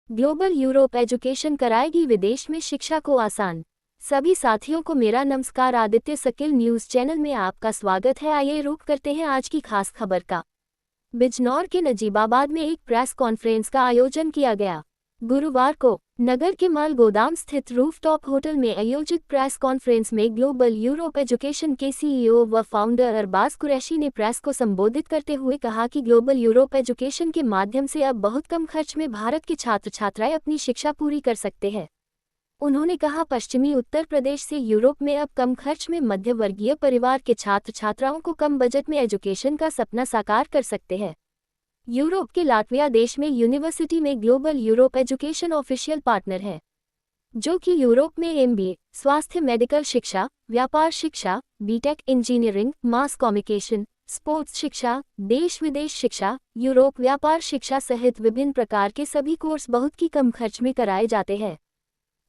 Global Europe education कराएगी विदेश में शिक्षा को आसान। सभी साथियों को मेरा नमस्कार। आदित्य स्किल न्यूज़ चैनल में आपका स्वागत है। आइए रुक करते हैं आज की खास खबर का। बिजनौर के नजीबाबाद में एक प्रेस कॉन्फ्रेंस का आयोजन किया गया। गुरुवार को नगर के माल गोदाम स्थित रूफटॉप होटल में आयोजित प्रेस कॉन्फ्रेंस में ग्लोबल यूरोप एजुकेशन के सीईओ व फाउंडर अरबाज कुरैशी ने प्रेस को संबोधित करते हुए कहा कि ग्लोबल यूरोप एजुकेशन के माध्यम से अब बहुत कम खर्च में भारत के छात्र छात्राएं अपनी शिक्षा पूरी कर सकते हैं। उन्होंने कहा, पश्चिमी उत्तर प्रदेश से यूरोप में अब कम खर्च में मध्य वर्गीय परिवार के छात्र छात्राओं को कम बजट में एजुकेशन का सपना साकार कर सकते हैं। यूरोप के लाटविया देश में यूनिवर्सिटी में global Europe education official partner है, जो कि यूरोप में एमबीए, स्वास्थ्य मेडिकल शिक्षा, व्यापार शिक्षा, BTech engineering, mass communication, sports शिक्षा, देश विदेश शिक्षा, यूरोप व्यापार शिक्षा सहित विभिन्न प्रकार के सभी कोर्स बहुत ही कम खर्च में कराए जाते हैं।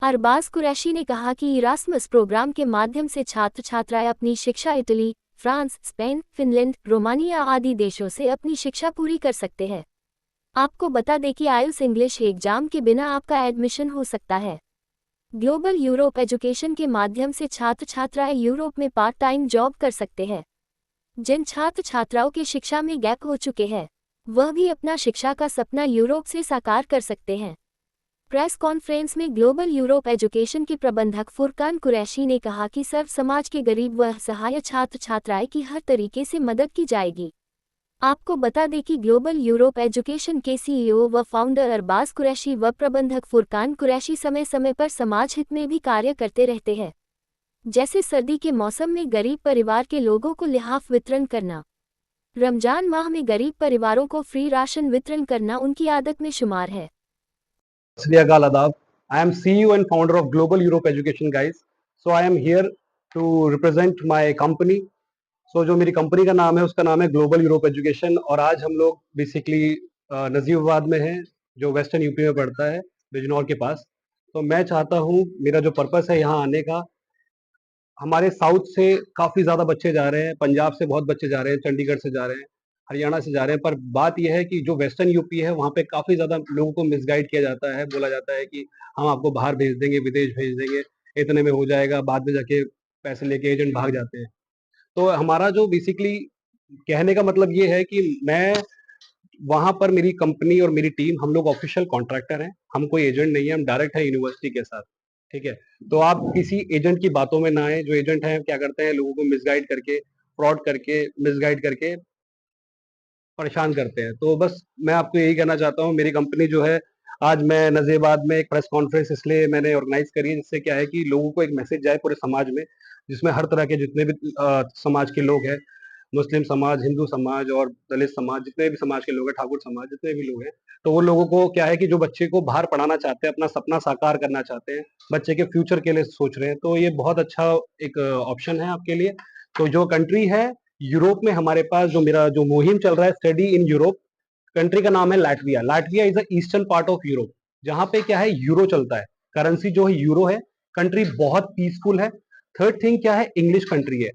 अरबाज कुरैशी ने कहा कि इरास्मस प्रोग्राम के माध्यम से छात्र छात्राएं अपनी शिक्षा Italy, France, Spain, Finland, Romania आदि देशों से अपनी शिक्षा पूरी कर सकते हैं। आपको बता दें कि आईएलटीएस इंग्लिश एग्जाम के बिना आपका एडमिशन हो सकता है। ग्लोबल यूरोप एजुकेशन के माध्यम से छात्र छात्राएं यूरोप में पार्ट टाइम जॉब कर सकते हैं। जिन छात्र छात्राओं के शिक्षा में गैप हो चुके हैं, वह भी अपना शिक्षा का सपना यूरोप से साकार कर सकते हैं। प्रेस कॉन्फ्रेंस में ग्लोबल यूरोप एजुकेशन के प्रबंधक फुरकान कुरैशी ने कहा कि सर्व समाज के गरीब व असहाय छात्र छात्राएं की हर तरीके से मदद की जाएगी। आपको बता दें कि ग्लोबल यूरोप एजुकेशन के सीईओ व फाउंडर अरबाज कुरैशी व प्रबंधक फुरकान कुरैशी समय समय पर समाज हित में भी कार्य करते रहते हैं, जैसे सर्दी के मौसम में गरीब परिवार के लोगों को लिहाफ वितरण करना, रमजान माह में गरीब परिवारों को फ्री राशन वितरण करना उनकी आदत में शुमार है। Asliyagal Adab. I am CEO and founder of Global Europe Education, guys. So I am here to represent my company. So जो मेरी कंपनी का नाम है उसका नाम है ग्लोबल यूरोप एजुकेशन और आज हम लोग बेसिकली नजीबाबाद में हैं, जो वेस्टर्न यूपी में पड़ता है, बिजनौर के पास। तो मैं चाहता हूँ, मेरा जो पर्पस है यहाँ आने का, हमारे साउथ से काफ़ी ज़्यादा बच्चे जा रहे हैं, पंजाब से बहुत बच्चे जा रहे हैं, चंडीगढ़ से जा रहे हैं, हरियाणा से जा रहे हैं, पर बात यह है कि जो वेस्टर्न यूपी है वहाँ पे काफ़ी ज़्यादा लोगों को मिसगाइड किया जाता है। बोला जाता है कि हम आपको बाहर भेज देंगे, विदेश भेज देंगे, इतने में हो जाएगा, बाद में जाके पैसे लेके एजेंट भाग जाते हैं। तो हमारा जो बेसिकली कहने का मतलब ये है कि मैं वहाँ पर, मेरी कंपनी और मेरी टीम, हम लोग ऑफिशियल कॉन्ट्रैक्टर हैं, हम कोई एजेंट नहीं है, हम डायरेक्ट है यूनिवर्सिटी के साथ। ठीक है, तो आप किसी एजेंट की बातों में ना आए। जो एजेंट हैं क्या करते हैं, लोगों को मिसगाइड करके, फ्रॉड करके, मिसगाइड करके परेशान करते हैं। तो बस मैं आपको यही कहना चाहता हूँ, मेरी कंपनी जो है, आज मैं नज़ीबाद में एक प्रेस कॉन्फ्रेंस इसलिए मैंने ऑर्गेनाइज करी है, जिससे क्या है कि लोगों को एक मैसेज जाए पूरे समाज में, जिसमें हर तरह के जितने भी समाज के लोग हैं, मुस्लिम समाज, हिंदू समाज और दलित समाज, जितने भी समाज के लोग हैं, ठाकुर समाज, जितने भी लोग हैं, तो वो लोगों को क्या है कि जो बच्चे को बाहर पढ़ाना चाहते हैं, अपना सपना साकार करना चाहते हैं, बच्चे के फ्यूचर के लिए सोच रहे हैं, तो ये बहुत अच्छा एक ऑप्शन है आपके लिए। तो जो कंट्री है यूरोप में, हमारे पास जो मेरा जो मुहिम चल रहा है, स्टडी इन यूरोप, कंट्री का नाम है Latvia. Latvia is the eastern part of Europe, जहां पे क्या है, यूरो चलता है, करेंसी जो है यूरो है। कंट्री बहुत पीसफुल है। थर्ड थिंग क्या है, इंग्लिश कंट्री है।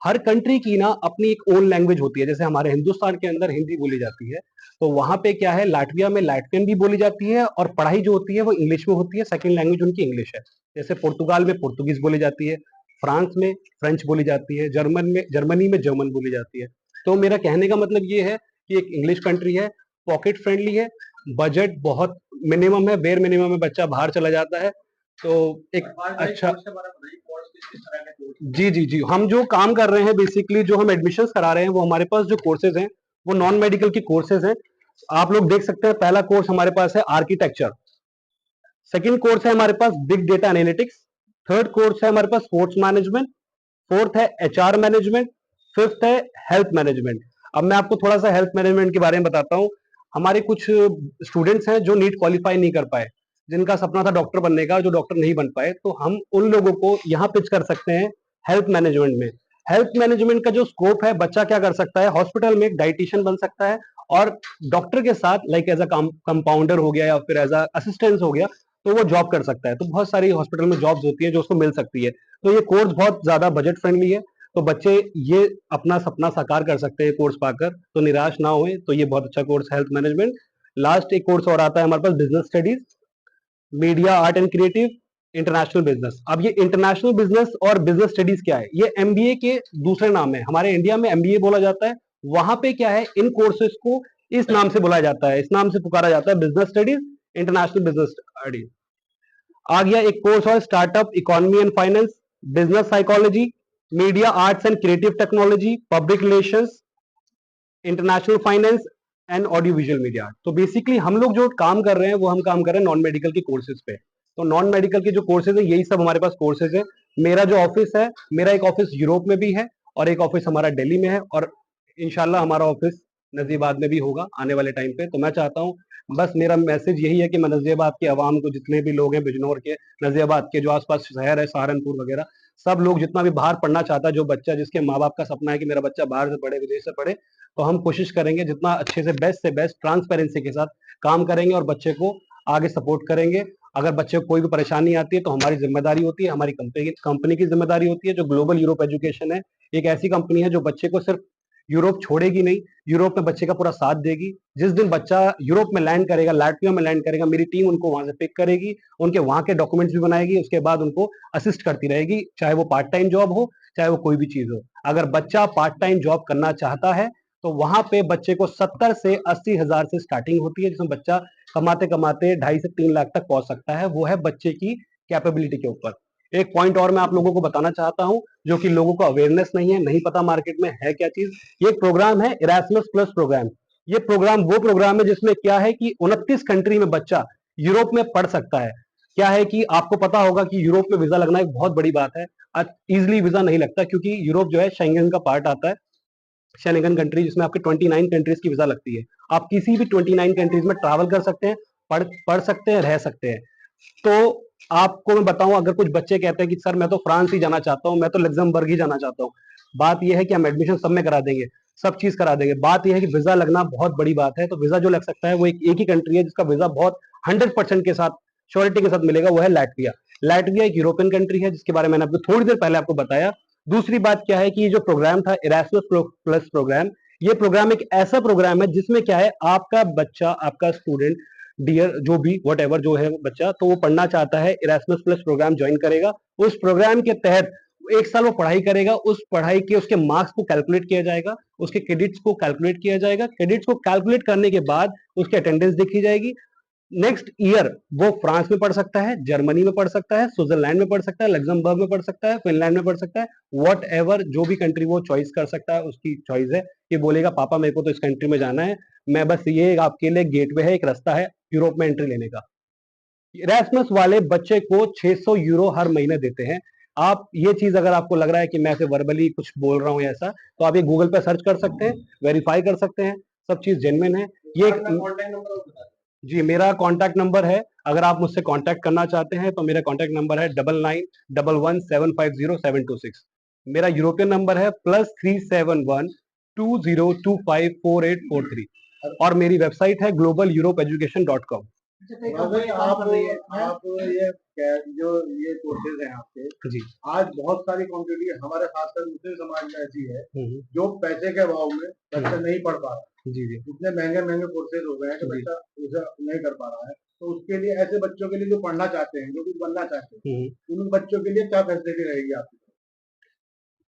हर कंट्री की ना अपनी एक ओन लैंग्वेज होती है, जैसे हमारे हिंदुस्तान के अंदर हिंदी बोली जाती है, तो वहां पे क्या है, लाटविया में लाटवियन भी बोली जाती है और पढ़ाई जो होती है वो इंग्लिश में होती है। सेकंड लैंग्वेज उनकी इंग्लिश है। जैसे पुर्तगाल में पुर्तगीज बोली जाती है, फ्रांस में फ्रेंच बोली जाती है, जर्मनी में जर्मन बोली जाती है। तो मेरा कहने का मतलब ये है कि एक इंग्लिश कंट्री है, पॉकेट फ्रेंडली है, बजट बहुत मिनिमम है, बेर मिनिमम में बच्चा बाहर चला जाता है। तो एक अच्छा, जी जी जी, हम जो काम कर रहे हैं, बेसिकली जो हम एडमिशन करा रहे हैं, वो हमारे पास जो कोर्सेज हैं वो नॉन मेडिकल की कोर्सेज हैं। आप लोग देख सकते हैं, पहला कोर्स हमारे पास है आर्किटेक्चर, सेकंड कोर्स है हमारे पास big data analytics, third course है हमारे पास स्पोर्ट्स मैनेजमेंट, फोर्थ है एचआर मैनेजमेंट, फिफ्थ है हेल्थ मैनेजमेंट। अब मैं आपको थोड़ा सा हेल्थ मैनेजमेंट के बारे में बताता हूँ। हमारे कुछ स्टूडेंट्स हैं जो नीट क्वालिफाई नहीं कर पाए, जिनका सपना था डॉक्टर बनने का, जो डॉक्टर नहीं बन पाए, तो हम उन लोगों को यहाँ पिच कर सकते हैं हेल्थ मैनेजमेंट में। हेल्थ मैनेजमेंट का जो स्कोप है, बच्चा क्या कर सकता है, हॉस्पिटल में एक डाइटिशियन बन सकता है और डॉक्टर के साथ लाइक एज अ कंपाउंडर हो गया या फिर एज अ असिस्टेंट हो गया, तो वो जॉब कर सकता है। तो बहुत सारी हॉस्पिटल में जॉब्स होती है जो उसको मिल सकती है। तो ये कोर्स बहुत ज्यादा बजट फ्रेंडली है, तो बच्चे ये अपना सपना साकार कर सकते हैं कोर्स पाकर, तो निराश ना होए। तो ये बहुत अच्छा कोर्स है हेल्थ मैनेजमेंट। लास्ट एक कोर्स और आता है हमारे पास, business studies. Media art and creative, international business. अब ये इंटरनेशनल बिजनेस और बिजनेस स्टडीज क्या है, ये एमबीए के दूसरे नाम है। हमारे इंडिया में एमबीए बोला जाता है, वहां पे क्या है, इन कोर्सेज को इस नाम से बुलाया जाता है, इस नाम से पुकारा जाता है, business studies, international business studies. आ गया एक कोर्स और startup economy and finance, business psychology, media arts and creative technology, public relations, international finance and audio visual media. तो बेसिकली हम लोग जो काम कर रहे हैं वो हम काम कर रहे हैं नॉन मेडिकल के कोर्सेज पे। तो नॉन मेडिकल के जो कोर्सेज है यही सब हमारे पास कोर्सेज है। मेरा जो ऑफिस है, मेरा एक ऑफिस यूरोप में भी है और एक ऑफिस हमारा दिल्ली में है, और इंशाल्लाह हमारा ऑफिस नजीबाद में भी होगा आने वाले टाइम पे। तो मैं चाहता हूँ, बस मेरा मैसेज यही है कि मैं नजीबाद के अवाम को, जितने भी लोग हैं बिजनौर के, नजीबाद के जो आसपास शहर है, सहारनपुर वगैरह, सब लोग जितना भी बाहर पढ़ना चाहता है, जो बच्चा जिसके माँ बाप का सपना है कि मेरा बच्चा बाहर से पढ़े, विदेश से पढ़े, तो हम कोशिश करेंगे जितना अच्छे से बेस्ट ट्रांसपेरेंसी के साथ काम करेंगे और बच्चे को आगे सपोर्ट करेंगे। अगर बच्चे को कोई भी परेशानी आती है तो हमारी जिम्मेदारी होती है, हमारी कंपनी की जिम्मेदारी होती है। जो ग्लोबल यूरोप एजुकेशन है, एक ऐसी कंपनी है जो बच्चे को सिर्फ यूरोप छोड़ेगी नहीं, यूरोप में बच्चे का पूरा साथ देगी। जिस दिन बच्चा यूरोप में लैंड करेगा, लाटविया में लैंड करेगा, मेरी टीम उनको वहां से पिक करेगी, उनके वहां के डॉक्यूमेंट्स भी बनाएगी, उसके बाद उनको असिस्ट करती रहेगी, चाहे वो पार्ट टाइम जॉब हो, चाहे वो कोई भी चीज हो। अगर बच्चा पार्ट टाइम जॉब करना चाहता है तो वहां पे बच्चे को 70 से 80 हजार से स्टार्टिंग होती है, जिसमें बच्चा कमाते कमाते 2.5 से 3 लाख तक पहुंच सकता है। वो है बच्चे की कैपेबिलिटी के ऊपर। एक पॉइंट और मैं आप लोगों को बताना चाहता हूं, जो कि लोगों को अवेयरनेस नहीं है, नहीं पता मार्केट में है क्या चीज। ये प्रोग्राम है इरास्मस प्लस प्रोग्राम। ये प्रोग्राम वो प्रोग्राम है जिसमें क्या है कि 29 कंट्री में बच्चा यूरोप में पढ़ सकता है। क्या है कि आपको पता होगा कि यूरोप में वीजा लगना एक बहुत बड़ी बात है। इजिली वीजा नहीं लगता, क्योंकि यूरोप जो है शेंगन का पार्ट आता है, शेंगन कंट्री, जिसमें आपके 29 कंट्रीज की वीजा लगती है। आप किसी भी 29 कंट्रीज में ट्रैवल कर सकते हैं, पढ़ सकते हैं, रह सकते हैं। तो आपको मैं बताऊं, अगर कुछ बच्चे कहते हैं कि सर मैं तो फ्रांस ही जाना चाहता हूं, मैं तो लग्जमबर्ग ही जाना चाहता हूं, बात यह है कि हम एडमिशन सब में करा देंगे, सब चीज करा देंगे। बात यह है कि वीजा लगना बहुत बड़ी बात है। तो वीजा जो लग सकता है वो एक ही कंट्री है जिसका वीजा बहुत 100% के साथ, श्योरिटी के साथ मिलेगा, वो है लैटविया। लैटविया एक यूरोपियन कंट्री है, जिसके बारे में मैंने आपको थोड़ी देर पहले आपको बताया। दूसरी बात क्या है कि ये जो प्रोग्राम था इरास्मस प्लस प्रोग्राम, ये प्रोग्राम एक ऐसा प्रोग्राम है जिसमें क्या है, आपका बच्चा, आपका स्टूडेंट, डियर जो भी वट एवर जो है बच्चा, तो वो पढ़ना चाहता है, इरास्मस प्लस प्रोग्राम ज्वाइन करेगा। उस प्रोग्राम के तहत 1 साल वो पढ़ाई करेगा, उस पढ़ाई के उसके मार्क्स को कैलकुलेट किया जाएगा, उसके क्रेडिट्स को कैलकुलेट किया जाएगा, क्रेडिट्स को कैलकुलेट करने के बाद उसकी अटेंडेंस देखी जाएगी। नेक्स्ट ईयर वो फ्रांस में पढ़ सकता है, जर्मनी में पढ़ सकता है, स्विट्जरलैंड में पढ़ सकता है, लग्जमबर्ग में पढ़ सकता है, फिनलैंड में पढ़ सकता है, वट एवर जो भी कंट्री वो चॉइस कर सकता है, उसकी चॉइस है। ये बोलेगा पापा मेरे को तो इस कंट्री में जाना है, मैं बस, ये आपके लिए गेटवे है, एक रास्ता है यूरोप में एंट्री लेने का। इरास्मस वाले बच्चे को 600 यूरो हर महीने देते हैं। आप ये चीज, अगर आपको लग रहा है कि मैं ऐसे वर्बली कुछ बोल रहा हूँ ऐसा, तो आप ये गूगल पे सर्च कर सकते हैं, वेरीफाई कर सकते हैं, सब चीज जेन्युइन है। ये जी, मेरा कॉन्टैक्ट नंबर है, अगर आप मुझसे कॉन्टैक्ट करना चाहते हैं तो मेरा कॉन्टैक्ट नंबर है 9911750726। मेरा यूरोपियन नंबर है +37120254843, और मेरी वेबसाइट है globaleuropeeducation.com। आप ये जो ये कोर्सेज हैं आपके जी आज बहुत सारी कॉम्पिटिटिव हमारे खासकर मुस्लिम समाज में ऐसी है जो पैसे के अभाव में बच्चा नहीं पढ़ पा रहा। जी जी इतने महंगे महंगे कोर्सेज हो गए हैं कि बच्चा उसे नहीं कर पा रहा है। तो उसके लिए, ऐसे बच्चों के लिए जो पढ़ना चाहते हैं, जो भी बनना चाहते हैं, उन बच्चों के लिए क्या फैसिलिटी रहेगी आपकी?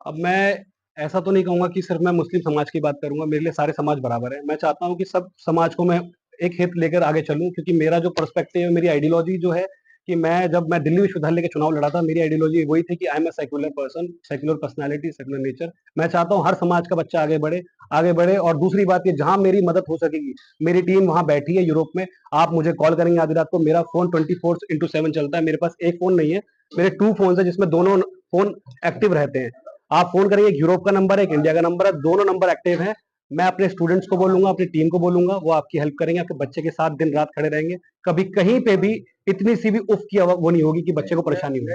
अब मैं ऐसा तो नहीं कहूंगा कि सिर्फ मैं मुस्लिम समाज की बात करूंगा, मेरे लिए सारे समाज बराबर है। मैं चाहता हूं कि सब समाज को मैं एक हित लेकर आगे चलूं, क्योंकि मेरा जो पर्सपेक्टिव है, मेरी आइडियोलॉजी जो है कि जब मैं दिल्ली विश्वविद्यालय के चुनाव लड़ा था, मेरी आइडियोलॉजी वही थी कि I am a secular person, secular personality, secular nature. मैं चाहता हूँ हर समाज का बच्चा आगे बढ़े। और दूसरी बात, कि जहां मेरी मदद हो सकेगी, मेरी टीम वहां बैठी है यूरोप में, आप मुझे कॉल करेंगे आधी रात को, मेरा फोन 24/7 चलता है। मेरे पास एक फोन नहीं है, मेरे 2 फोन है, जिसमें दोनों फोन एक्टिव रहते हैं। आप फोन करेंगे, एक यूरोप का नंबर है, एक इंडिया का नंबर है, दोनों नंबर एक्टिव है। मैं अपने स्टूडेंट्स को बोलूंगा, अपनी टीम को बोलूंगा, वो आपकी हेल्प करेंगे, आपके बच्चे के साथ दिन रात खड़े रहेंगे। कभी कहीं पे भी इतनी सी भी उफ की वो नहीं होगी कि बच्चे को परेशानी हो।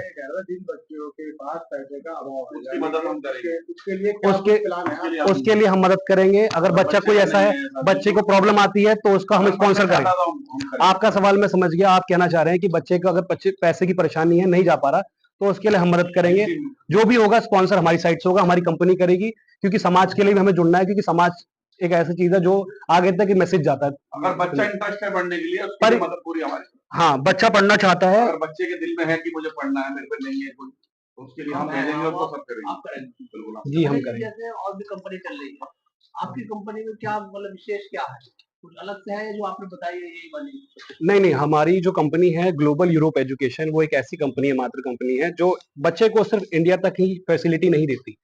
जिन बच्चों के पास पैसे का अभाव है, उसकी मदद हम करेंगे। उसके लिए क्या प्लान है? उसके लिए हम मदद करेंगे। अगर बच्चा कोई ऐसा है, बच्चे को प्रॉब्लम आती है, तो उसका हम स्पॉन्सर करेंगे। आपका सवाल मैं समझ गया, आप कहना चाह रहे हैं कि बच्चे को अगर पैसे की परेशानी है, नहीं जा पा रहा, तो उसके लिए हम मदद करेंगे। जो भी होगा स्पॉन्सर हमारी साइड से होगा, हमारी कंपनी करेगी, क्योंकि समाज के लिए भी हमें जुड़ना है, क्योंकि समाज एक ऐसी चीज है जो आगे तक मैसेज जाता है। अगर बच्चा इंटरेस्ट है बढ़ने के लिए, उसकी मदद पूरी हमारी। हाँ, बच्चा पढ़ना चाहता है। अगर बच्चे के दिल में है कि मुझे पढ़ना है, मेरे पे नहीं है कोई, तो उसके लिए हम भेजेंगे, उसको सब करेंगे। आप करेंगे बिल्कुल। जी, हम करेंगे। जैसे और भी कंपनी चल रही है, आपकी कंपनी में क्या मतलब विशेष क्या है? कुछ अलग से है जो आपने बताई है यही वाली? नहीं, हमारी जो कंपनी है ग्लोबल यूरोप एजुकेशन, वो एक ऐसी कंपनी है, मात्र कंपनी है जो बच्चे को सिर्फ इंडिया तक ही फैसिलिटी नहीं देती।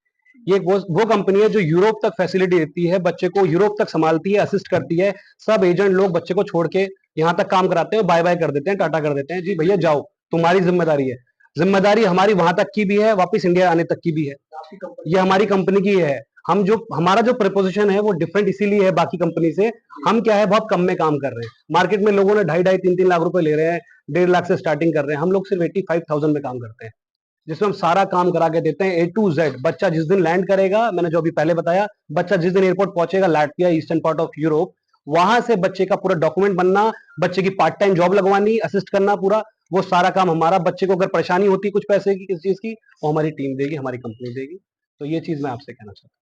ये वो कंपनी है जो यूरोप तक फैसिलिटी देती है, बच्चे को यूरोप तक संभालती है, असिस्ट करती है। सब एजेंट लोग बच्चे को छोड़ के यहाँ तक काम कराते हैं, बाय बाय कर देते हैं, टाटा कर देते हैं, जी भैया जाओ, तुम्हारी जिम्मेदारी है। जिम्मेदारी हमारी वहां तक की भी है, वापस इंडिया आने तक की भी है। आपकी कंपनी ये हमारी कंपनी की है। हमारा जो प्रपोजिशन है वो डिफरेंट इसीलिए है बाकी कंपनी से। हम क्या है, बहुत कम में काम कर रहे हैं। मार्केट में लोगों ने 2.5-3 लाख रुपए ले रहे हैं, 1.5 लाख से स्टार्टिंग कर रहे हैं। हम लोग सिर्फ 85,000 में काम करते हैं, जिसमें हम सारा काम करा के देते हैं, A to Z। बच्चा जिस दिन लैंड करेगा, मैंने जो अभी पहले बताया, बच्चा जिस दिन एयरपोर्ट पहुंचेगा, Latvia eastern part of Europe, वहां से बच्चे का पूरा डॉक्यूमेंट बनना, बच्चे की पार्ट टाइम जॉब लगवानी, असिस्ट करना, पूरा वो सारा काम हमारा। बच्चे को अगर परेशानी होती कुछ पैसे की, किसी चीज की, वो हमारी टीम देगी, हमारी कंपनी देगी। तो ये चीज मैं आपसे कहना चाहता हूँ।